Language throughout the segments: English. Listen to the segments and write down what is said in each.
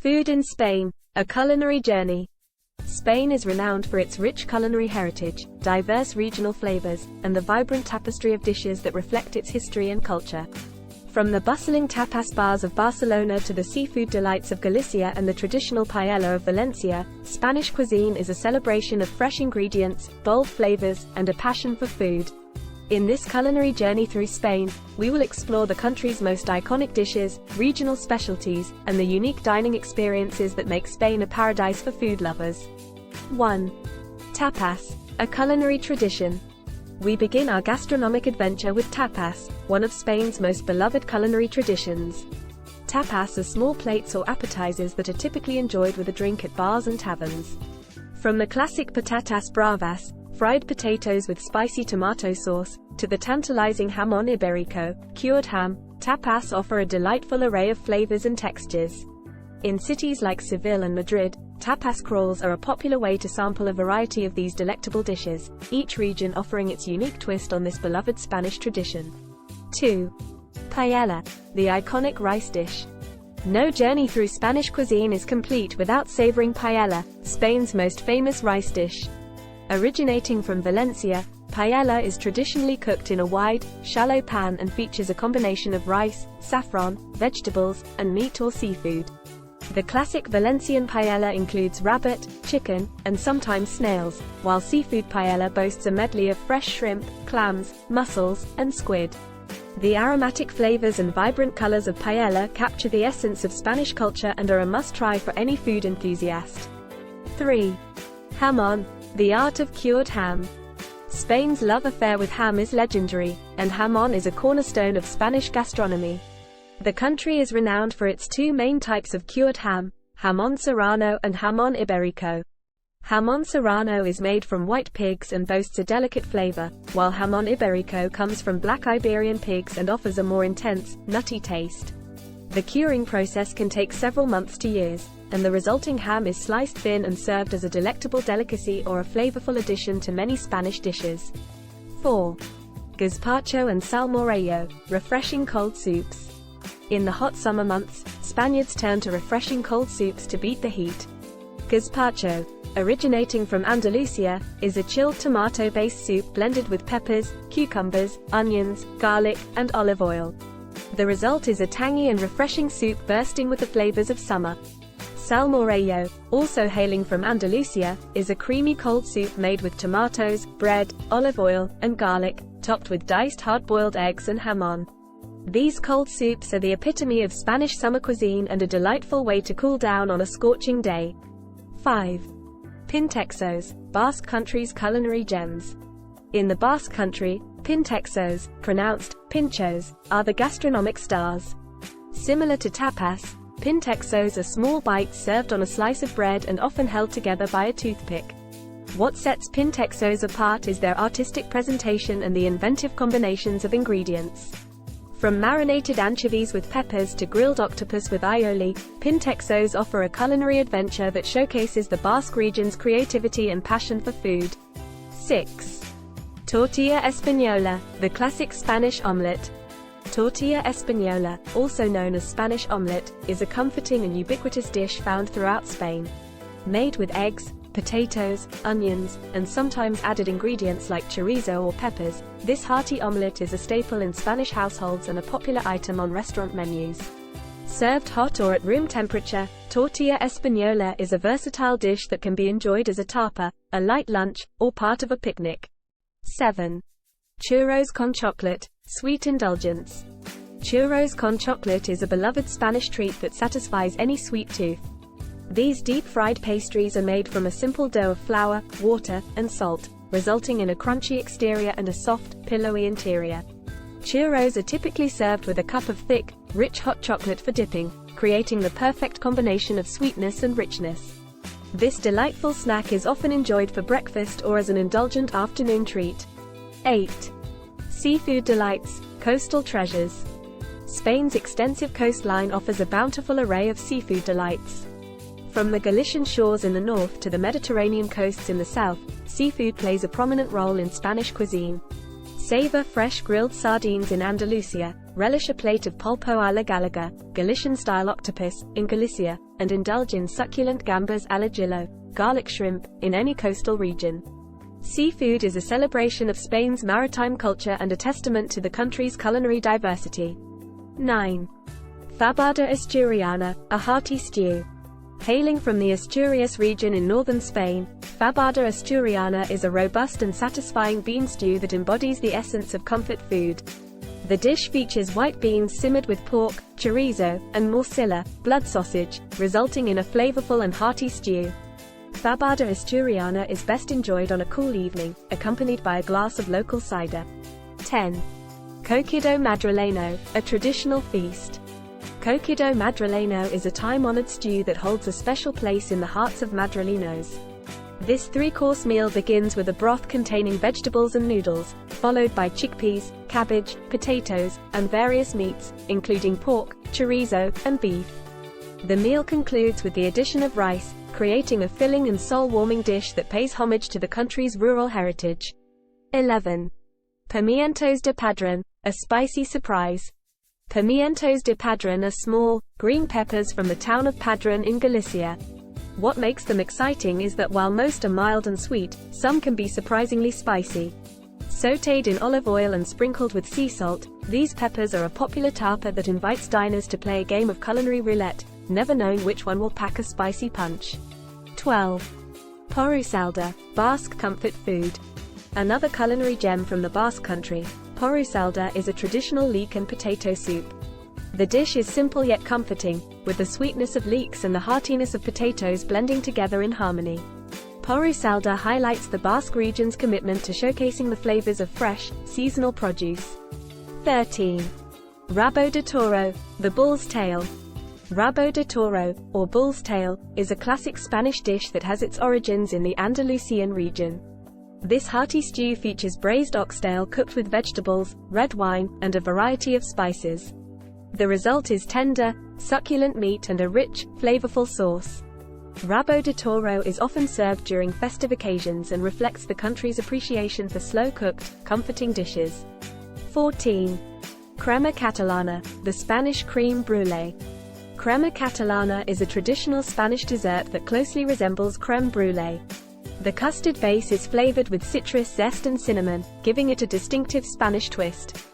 Food in Spain, a culinary journey. Spain is renowned for its rich culinary heritage, diverse regional flavors, and the vibrant tapestry of dishes that reflect its history and culture. From the bustling tapas bars of Barcelona to the seafood delights of Galicia and the traditional paella of Valencia, Spanish cuisine is a celebration of fresh ingredients, bold flavors, and a passion for food. In this culinary journey through Spain, we will explore the country's most iconic dishes, regional specialties, and the unique dining experiences that make Spain a paradise for food lovers. 1. Tapas, a culinary tradition. We begin our gastronomic adventure with tapas, one of Spain's most beloved culinary traditions. Tapas are small plates or appetizers that are typically enjoyed with a drink at bars and taverns. From the classic patatas bravas, fried potatoes with spicy tomato sauce, to the tantalizing jamón ibérico, cured ham, tapas offer a delightful array of flavors and textures. In cities like Seville and Madrid, tapas crawls are a popular way to sample a variety of these delectable dishes, each region offering its unique twist on this beloved Spanish tradition. 2. Paella, the iconic rice dish. No journey through Spanish cuisine is complete without savoring paella, Spain's most famous rice dish. Originating from Valencia, paella is traditionally cooked in a wide, shallow pan and features a combination of rice, saffron, vegetables, and meat or seafood. The classic Valencian paella includes rabbit, chicken, and sometimes snails, while seafood paella boasts a medley of fresh shrimp, clams, mussels, and squid. The aromatic flavors and vibrant colors of paella capture the essence of Spanish culture and are a must-try for any food enthusiast. 3. Jamón, the art of cured ham. Spain's love affair with ham is legendary, and jamón is a cornerstone of Spanish gastronomy. The country is renowned for its two main types of cured ham, jamón serrano and jamón ibérico. Jamón serrano is made from white pigs and boasts a delicate flavor, while jamón ibérico comes from black Iberian pigs and offers a more intense, nutty taste. The curing process can take several months to years, and the resulting ham is sliced thin and served as a delectable delicacy or a flavorful addition to many Spanish dishes. 4. Gazpacho and salmorejo, refreshing cold soups. In the hot summer months, Spaniards turn to refreshing cold soups to beat the heat. Gazpacho, originating from Andalusia, is a chilled tomato-based soup blended with peppers, cucumbers, onions, garlic, and olive oil. The result is a tangy and refreshing soup bursting with the flavors of summer. Salmorejo, also hailing from Andalusia, is a creamy cold soup made with tomatoes, bread, olive oil, and garlic, topped with diced hard-boiled eggs and jamón. These cold soups are the epitome of Spanish summer cuisine and a delightful way to cool down on a scorching day. 5. Pintexos, Basque Country's culinary gems. In the Basque Country, pintexos, pronounced pinchos, are the gastronomic stars. Similar to tapas, pintexos are small bites served on a slice of bread and often held together by a toothpick. What sets pintexos apart is their artistic presentation and the inventive combinations of ingredients. From marinated anchovies with peppers to grilled octopus with aioli, pintexos offer a culinary adventure that showcases the Basque region's creativity and passion for food. 6. Tortilla Española, the classic Spanish omelette. Tortilla Española, also known as Spanish omelette, is a comforting and ubiquitous dish found throughout Spain. Made with eggs, potatoes, onions, and sometimes added ingredients like chorizo or peppers, this hearty omelette is a staple in Spanish households and a popular item on restaurant menus. Served hot or at room temperature, tortilla española is a versatile dish that can be enjoyed as a tapa, a light lunch, or part of a picnic. 7. Churros con chocolate, sweet indulgence. Churros con chocolate is a beloved Spanish treat that satisfies any sweet tooth. These deep-fried pastries are made from a simple dough of flour, water, and salt, resulting in a crunchy exterior and a soft, pillowy interior. Churros are typically served with a cup of thick, rich hot chocolate for dipping, creating the perfect combination of sweetness and richness. This delightful snack is often enjoyed for breakfast or as an indulgent afternoon treat. 8. Seafood delights, coastal treasures. Spain's extensive coastline offers a bountiful array of seafood delights. From the Galician shores in the north to the Mediterranean coasts in the south, seafood plays a prominent role in Spanish cuisine. Savor fresh grilled sardines in Andalusia, relish a plate of pulpo a la gallega, Galician-style octopus, in Galicia, and indulge in succulent gambas al ajillo, garlic shrimp, in any coastal region. Seafood is a celebration of Spain's maritime culture and a testament to the country's culinary diversity. 9. Fabada asturiana, a hearty stew. Hailing from the Asturias region in northern Spain, fabada asturiana is a robust and satisfying bean stew that embodies the essence of comfort food. The dish features white beans simmered with pork, chorizo, and morcilla, blood sausage, resulting in a flavorful and hearty stew. Fabada asturiana is best enjoyed on a cool evening, accompanied by a glass of local cider. 10. Cocido madrileño, a traditional feast. Cocido madrileño is a time-honored stew that holds a special place in the hearts of Madrileños. This three-course meal begins with a broth containing vegetables and noodles, followed by chickpeas, cabbage, potatoes, and various meats, including pork, chorizo, and beef. The meal concludes with the addition of rice, creating a filling and soul-warming dish that pays homage to the country's rural heritage. 11. Pimientos de Padrón, a spicy surprise. Pimientos de Padrón are small, green peppers from the town of Padrón in Galicia. What makes them exciting is that while most are mild and sweet, some can be surprisingly spicy. Sautéed in olive oil and sprinkled with sea salt, these peppers are a popular tapa that invites diners to play a game of culinary roulette, never knowing which one will pack a spicy punch. 12. Porru salda, Basque comfort food. Another culinary gem from the Basque country, porru salda is a traditional leek and potato soup. The dish is simple yet comforting, with the sweetness of leeks and the heartiness of potatoes blending together in harmony. Porru salda highlights the Basque region's commitment to showcasing the flavors of fresh, seasonal produce. 13. Rabo de toro, the bull's tail. Rabo de toro, or bull's tail, is a classic Spanish dish that has its origins in the Andalusian region. This hearty stew features braised oxtail cooked with vegetables, red wine, and a variety of spices. The result is tender, succulent meat and a rich, flavorful sauce. Rabo de toro is often served during festive occasions and reflects the country's appreciation for slow-cooked, comforting dishes. 14. Crema catalana, the Spanish creme brulee. Crema catalana is a traditional Spanish dessert that closely resembles creme brulee. The custard base is flavored with citrus zest and cinnamon, giving it a distinctive Spanish twist.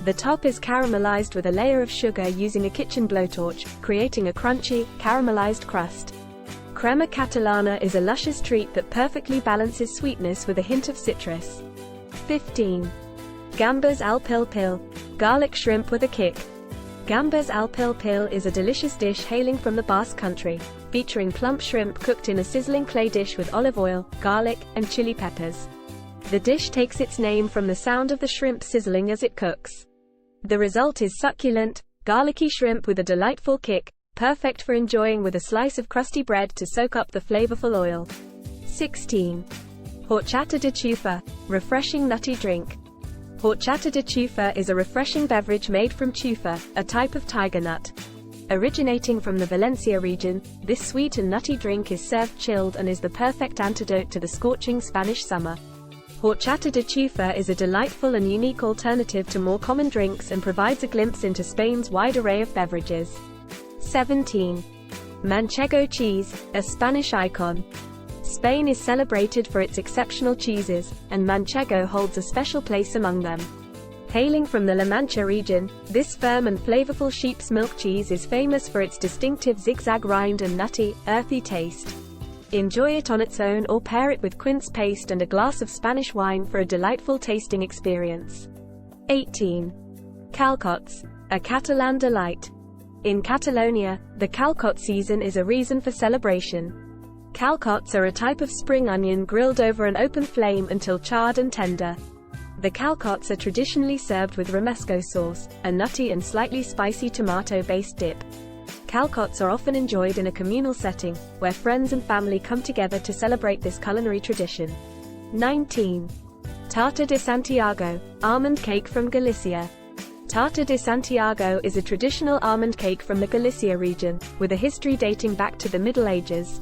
The top is caramelized with a layer of sugar using a kitchen blowtorch, creating a crunchy, caramelized crust. Crema catalana is a luscious treat that perfectly balances sweetness with a hint of citrus. 15. Gambas al pil pil, garlic shrimp with a kick. Gambas al pil pil is a delicious dish hailing from the Basque country, featuring plump shrimp cooked in a sizzling clay dish with olive oil, garlic, and chili peppers. The dish takes its name from the sound of the shrimp sizzling as it cooks. The result is succulent, garlicky shrimp with a delightful kick, perfect for enjoying with a slice of crusty bread to soak up the flavorful oil. 16. Horchata de chufa, refreshing nutty drink. Horchata de chufa is a refreshing beverage made from chufa, a type of tiger nut. Originating from the Valencia region, this sweet and nutty drink is served chilled and is the perfect antidote to the scorching Spanish summer. Horchata de chufa is a delightful and unique alternative to more common drinks and provides a glimpse into Spain's wide array of beverages. 17. Manchego cheese, a Spanish icon. Spain is celebrated for its exceptional cheeses, and Manchego holds a special place among them. Hailing from the La Mancha region, this firm and flavorful sheep's milk cheese is famous for its distinctive zigzag rind and nutty, earthy taste. Enjoy it on its own or pair it with quince paste and a glass of Spanish wine for a delightful tasting experience. 18. Calçots, a Catalan delight. In Catalonia, the calçot season is a reason for celebration. Calçots are a type of spring onion grilled over an open flame until charred and tender. The calçots are traditionally served with romesco sauce, a nutty and slightly spicy tomato-based dip. Calçots are often enjoyed in a communal setting, where friends and family come together to celebrate this culinary tradition. 19. Tarta de Santiago, almond cake from Galicia. Tarta de Santiago is a traditional almond cake from the Galicia region, with a history dating back to the Middle Ages.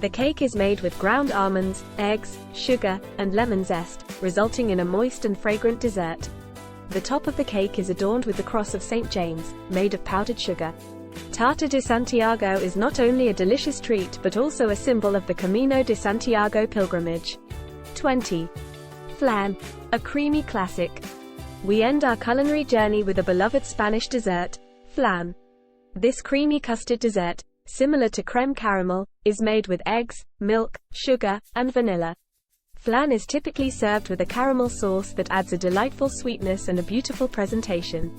The cake is made with ground almonds, eggs, sugar, and lemon zest, resulting in a moist and fragrant dessert. The top of the cake is adorned with the cross of St. James, made of powdered sugar. Tarta de Santiago is not only a delicious treat but also a symbol of the Camino de Santiago pilgrimage. 20. Flan, a creamy classic. We end our culinary journey with a beloved Spanish dessert, flan. This creamy custard dessert, similar to creme caramel, is made with eggs, milk, sugar, and vanilla. Flan is typically served with a caramel sauce that adds a delightful sweetness and a beautiful presentation.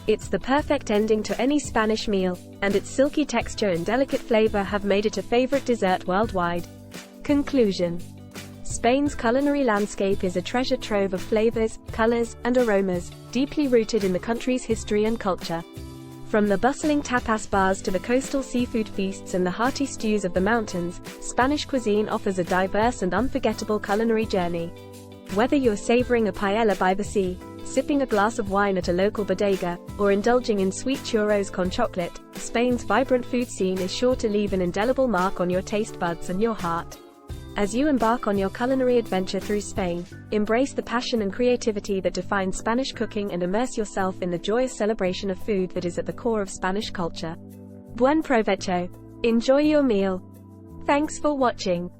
It's the perfect ending to any Spanish meal, and its silky texture and delicate flavor have made it a favorite dessert worldwide. Conclusion. Spain's culinary landscape is a treasure trove of flavors, colors, and aromas, deeply rooted in the country's history and culture. From the bustling tapas bars to the coastal seafood feasts and the hearty stews of the mountains, Spanish cuisine offers a diverse and unforgettable culinary journey. Whether you're savoring a paella by the sea, sipping a glass of wine at a local bodega, or indulging in sweet churros con chocolate, Spain's vibrant food scene is sure to leave an indelible mark on your taste buds and your heart. As you embark on your culinary adventure through Spain, embrace the passion and creativity that define Spanish cooking and immerse yourself in the joyous celebration of food that is at the core of Spanish culture. Buen provecho! Enjoy your meal! Thanks for watching.